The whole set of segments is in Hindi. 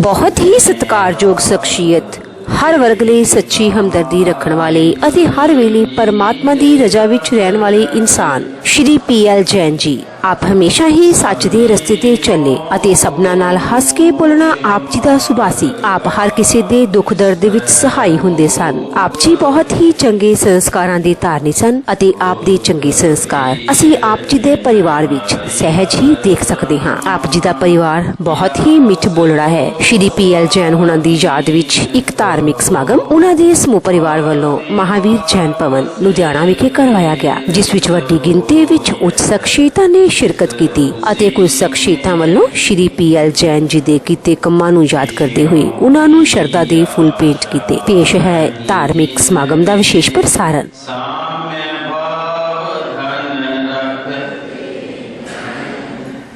बहुत ही सत्कारयोग शख्सियत, हर वर्ग ਲਈ सच्ची हमदर्दी रखण वाले ਅਤੇ हर वेले परमात्मा की रजा विच रहण वाले इंसान श्री PL जैन जी। आप हमेशा ही सच के रस्ते ते चले ਅਤੇ सबना नाल हस के बोलना आप जी का सुभाਅ ਸੀ। आप हर किसी के दुख दर्द विच सहाई हुंदे सन। आप जी बहुत ही चंगे संस्कारां दे धारनी सन ਅਤੇ आप दे चंगे संस्कार ਅਸੀਂ आप जी दे परिवार विच सहज ही देख सकते हाँ। आप जी का परिवार बहुत ही मिठ बोलड़ा है। श्री PL जैन हुणां दी याद विच एक धार्मिक समागम उन्हां दे समूह परिवार वालों महावीर जैन भवन लुधियाना विखे करवाया गया, जिस विच वड्डी गिनती विच उच्च शख्सियतां ने शिरकत की ਅਤੇ कुछ शख्सियतां वालों श्री PL जैन जी दे कीते ਕੰਮਾਂ ਨੂੰ याद करते हुए उन्हां ਨੂੰ शरधा दे फुल भेंट कीते। पेश है धार्मिक समागम का विशेष प्रसारण।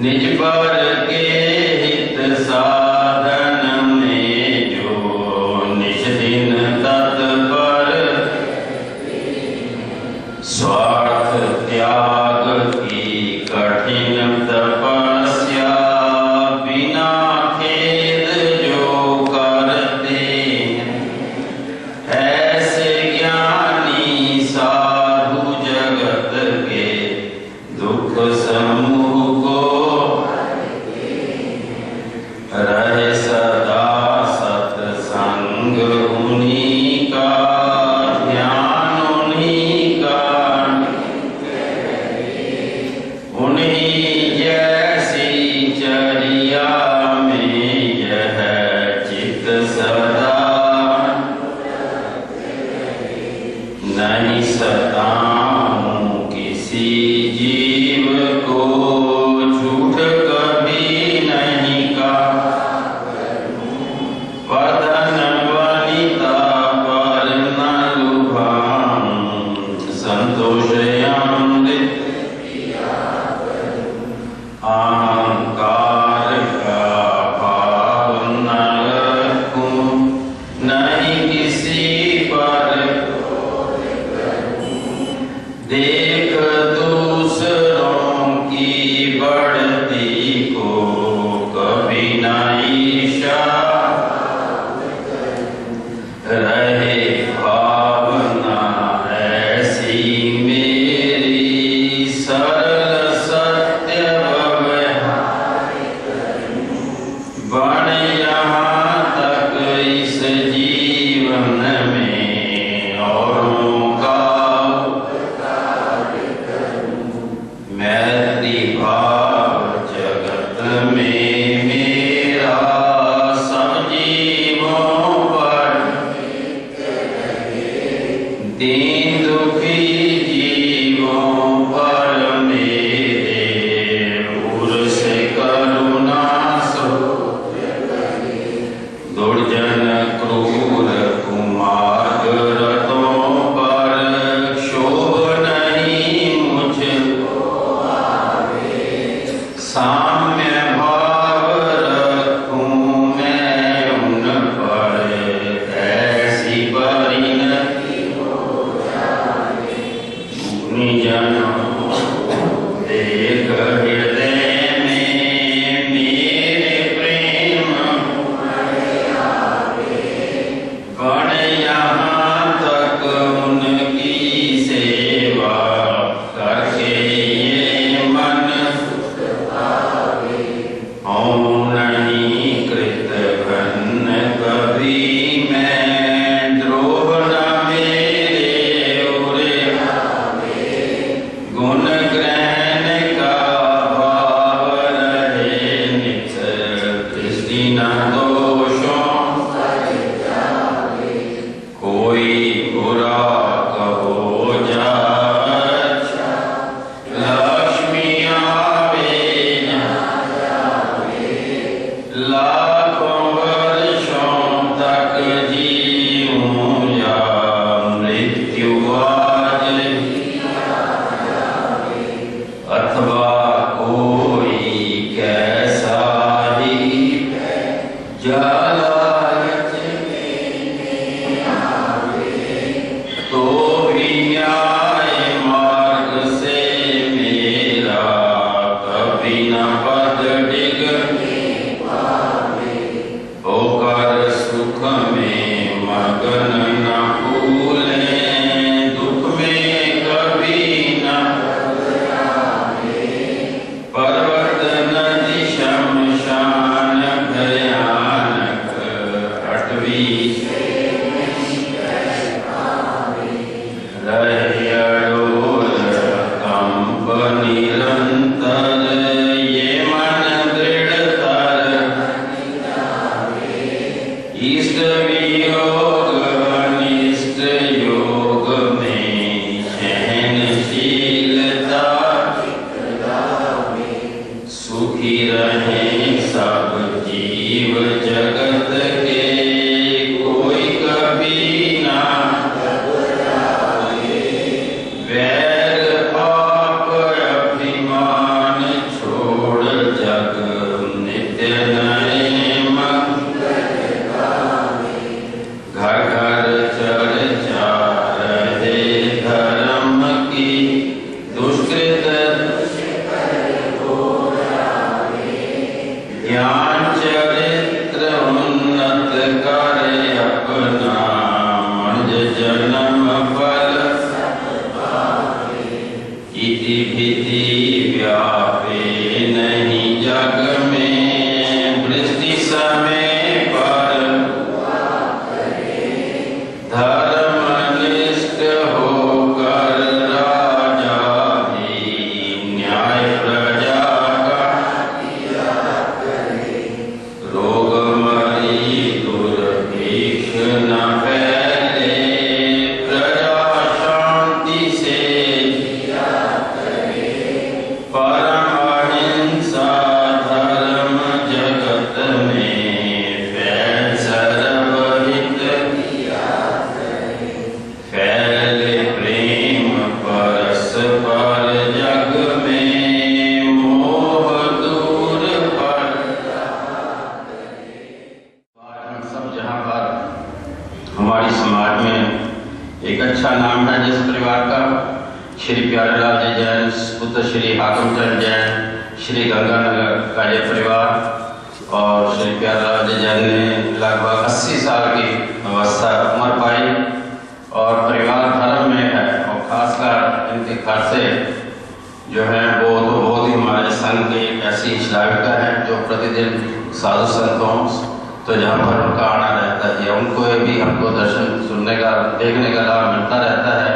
निज पर के हित साधन में जो निज दिन तत्पर स्वार्थ त्याग की कठिन तपस्या बिना खेद जो करते ऐसे ज्ञानी साधु जगत के दुख समूह रहे सदा सत्संग उन्हीं का ध्यान उन्हीं का उन्हीं जैसी चर्या में यह चित्त सदा नहीं सताऊं किसी जीव को झूठ कभी नहीं का पदन वनिता पर न लुभाऊं संतोष अमृत अहंकार का भाव न रखूं नहीं किसी पर देख दूसरों की बढ़ती को कभी न ईर्ष्या रहे भावना ऐसी मेरी सरल सत्य व्यवहार बन यहाँ तक इस जीवन में औरों का मैत्री भाव जगत में मेरा सब जीवों पर दीन दुखी जीवों पर मेरे उर से करुणा सो दुर्जन क्रूर कुमार्ग रतों पर क्षोभ नहीं मुझको साम्य भाव रखूं मैं उन पर ऐसी परिणति गुणीजनों देख हृदय में मेरे प्रेम गण यहाँ तक उनकी सेवा करके ये मन ओम नहीं कृत घन कभी मैं द्रोह न मेरे उरे गुण ग्रहण का भाव रहे नित दृष्टि न दोषों कोई बुरा कहो जा अच्छा लक्ष्मी आवे लाखों वर्षों तक जीऊं या मृत्यु आज अथवा कोई कैसा ही जलालच तो भी न्याय मार्ग से मेरा कभी न पद डिग ओ इष्ट वियोग अनिष्ट योग में सहनशीलता, सुखी रहे सब जीव जगत के, कोई कभी ना वैर पाप अभिमान छोड़, जग नित्य नए घर घर चर्चा रहे धर्म की, दुष्कृत ज्ञान चरित्र उन्नत करे अपना, मज जन्म फल इति भीति व्यापे नहीं जग में, वृष्टि समय पर धर्मनिष्ठ होकर राजा भी न्याय प्रजा का, रोग मरी दुर्भिक्ष न फैले, प्रजा शांति से परम अहिंसा धर्म जगत में फैल, सर्वहित फैले प्रेम परस्पर जग में, मोह दूर पर। आज हम सब जहाँ पर हमारी समाज में एक अच्छा नाम है जिस परिवार का, श्री प्यारेलाल जी जैन पुत्र श्री हाकमचंद जैन, श्री गंगानगर का ये परिवार, और श्री प्यारेलाल जी जैन ने लगभग 80 साल की अवस्था उम्र पाई और परिवार धर्म में है, और खासकर इनके खासे जो है वो तो बहुत ही हमारे संघ की एक ऐसी इस्लामिका है जो प्रतिदिन साधु संतों तो जहाँ पर उनका आना रहता है, उनको भी हमको दर्शन सुनने का देखने का लाभ मिलता रहता है।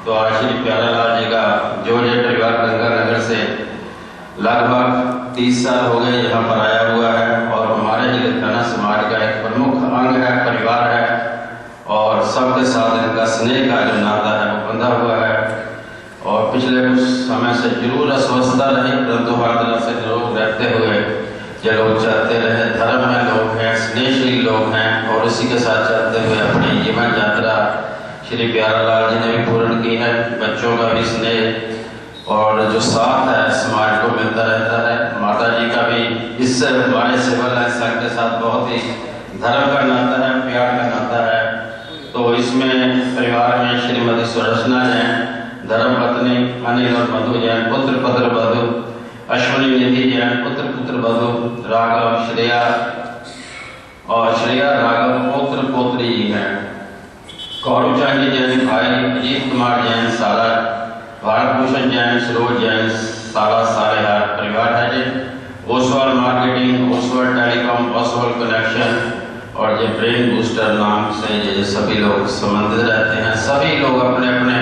तो आज श्री प्यारेलाल जी का जो ये परिवार गंगानगर से लगभग 30 साल हो गए यहाँ पर आया हुआ है, और हमारे ही थाना समाज का एक प्रमुख अंग है, परिवार है, और सबके साथ इनका स्नेह का जो नाता है वो बंधा हुआ है। और पिछले कुछ समय से जरूर अस्वस्थता रही, परंतु हर तरफ से लोग रहते हुए ये लोग चलते रहे, धर्म में लोग हैं, स्नेहशील लोग हैं, और इसी के साथ चलते हुए अपनी जीवन यात्रा श्री प्यारेलाल जी ने भी पूर्ण की है। बच्चों का भी स्नेह और जो साथ है समाज को मिलता रहता है। माता जी का भी इससे हमारे सिविल लाइन संघ के साथ बहुत ही धर्म का नाता है, प्यार का नाता है। तो इसमें परिवार में श्रीमती सुरचना जैन, धर्मपत्नी अनिल और मधु जैन, पुत्र पुत्र वधु अश्विनी निधि जैन, पुत्र पुत्र वधु राघव श्रेया, और श्रेया राघव पुत्र पोत्री हैं। कौरवचंद जैन भाई, अजीत कुमार जैन साला, भारत भूषण जैन, सरोज जैन साला सालेहार परिवार है जी। Oswal marketing, Oswal telecom, Oswal connection और ये ब्रेन बूस्टर नाम से ये सभी लोग संबंधित रहते हैं। सभी लोग अपने अपने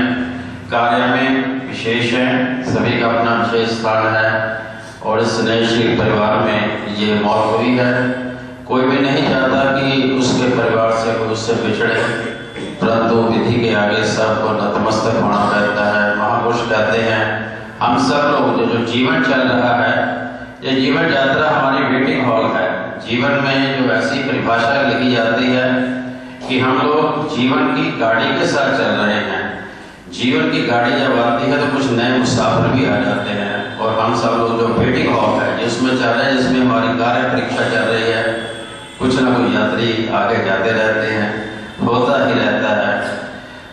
कार्य में विशेष हैं, सभी का अपना विशेष स्थान है, और इस स्नेहशील परिवार में ये मौत हुई है। कोई भी नहीं चाहता कि उसके परिवार से कोई उससे बिछड़े, परंतु विधि के आगे सबको नतमस्तक होना पड़ता है। महापुरुष कहते हैं हम सब लोग जो जीवन चल रहा है, ये जीवन यात्रा हमारी वेटिंग हॉल है। जीवन में जो ऐसी परिभाषा लिखी जाती है कि हम लोग जीवन की गाड़ी के साथ चल रहे हैं। जीवन की गाड़ी जब आती है तो कुछ नए मुसाफिर भी आ जाते हैं, और हम सब लोग जो वेटिंग हॉल है जिसमें चल रहे हैं, जिसमें हमारी कार्य परीक्षा चल रही है, कुछ ना कुछ यात्री आगे जाते रहते हैं, होता ही रहता है।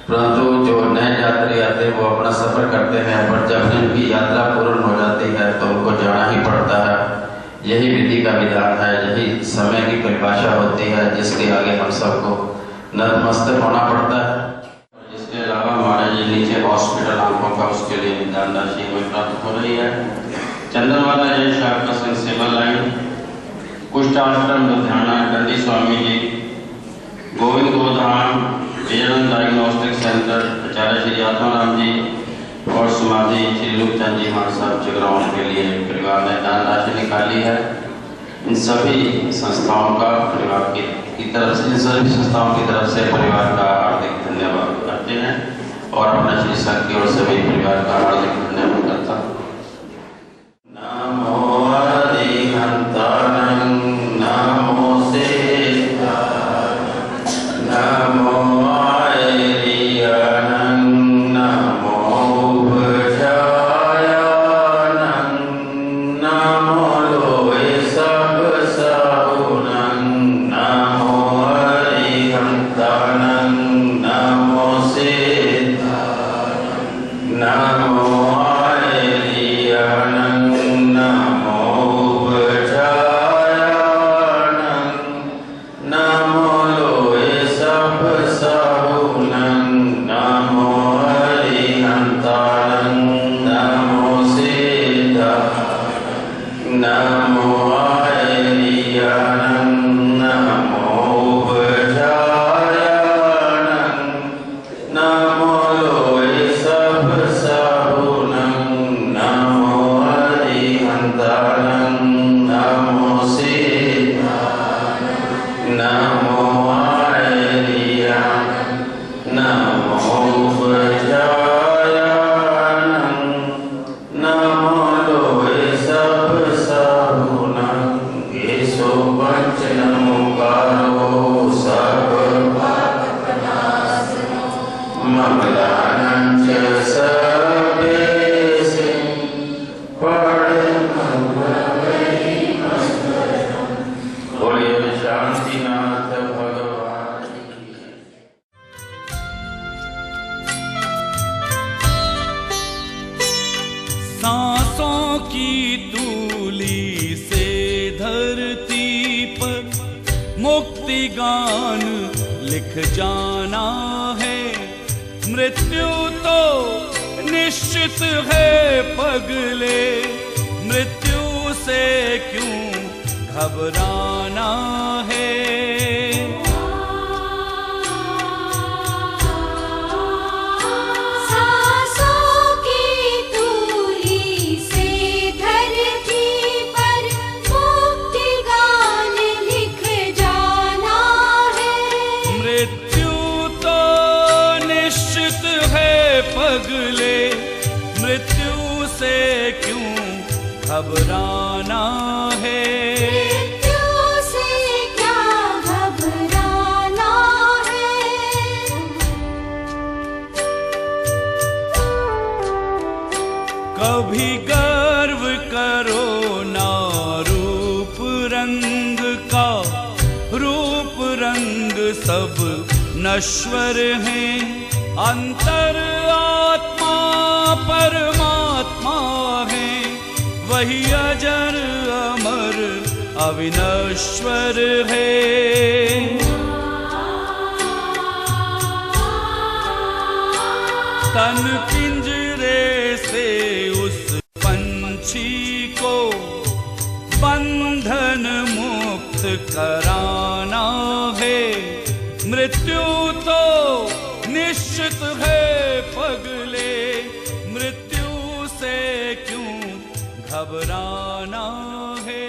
परंतु जो नए यात्री आते हैं वो अपना सफर करते हैं, पर जब इनकी यात्रा पूर्ण हो जाती है तो उनको जाना ही पड़ता है। यही विधि का विधान है, यही समय की परिभाषा होती है जिसके आगे हम सबको नतमस्तक होना पड़ता है। इसके अलावा हमारे जो नीचे हॉस्पिटल आंखों का, उसके लिए निदान राशि हमें प्राप्त हो रही है। चंदनवाला जैन शाखा संघ सिविल लाइन, कुष्ठाश्रम लुधियाना, डंडी स्वामी जी, गोविंद गोधाम, विजयनंद डायग्नोस्टिक सेंटर, आचार्य श्री आत्माराम जी और समाधि श्री रूपचंद जी हमारे साथ जगराओं के लिए परिवार ने दान राशि निकाली है। इन सभी संस्थाओं का परिवार की तरफ से, इन सभी संस्थाओं की तरफ से परिवार का हार्दिक धन्यवाद करते हैं और अपना श्री संघ की ओर से भी परिवार का हार्दिक धन्यवाद करता हूँ। नमो अरिहंतानं नमो सिद्धानं नमो आयर्यानं नमो उपजायानं नमो लोय सब साहुनं नमो अरिहंतानं नमो सिद्धानं नमो आयर्यानं नमो उपजायानं नमो लोय सब साहुनं नमो अरिहंतानं नमो सिद्धानं नमो आयर्यानं नमो उपजायानं नमो लोय सब साहुनं नमो अरिहंतानं नमो सिद्धानं नमो आयर्यानं नमो उपजायानं नमो लोय सब साहुनं येषु पंच नमोकारो सब मंगलानं च सर्वेषु बोलिए शांतिनाथ भगवान की। सांसों की तूली से धरती पर मुक्ति गान लिख जाना है। मृत्यु तो निश्चित है पगले, मृत्यु से क्यों घबराना है। सांसों की तूली से धरती पर मुक्ति गान लिख जाना है। मृत्यु तो निश्चित है पगले, मृत्यु से क्यों घबराना है। मृत्यु से क्या घबराना है। कभी गर्व करो ना रूप रंग का, रूप रंग सब नश्वर हैं। अंतर आत्मा परमात्मा है, वही अजर अमर अविनश्वर है। तन पिंजरे से उस पंछी को बंधन मुक्त कराना है। मृत्यु तो निश्चित है पगले, मृत्यु से क्यों घबराना है।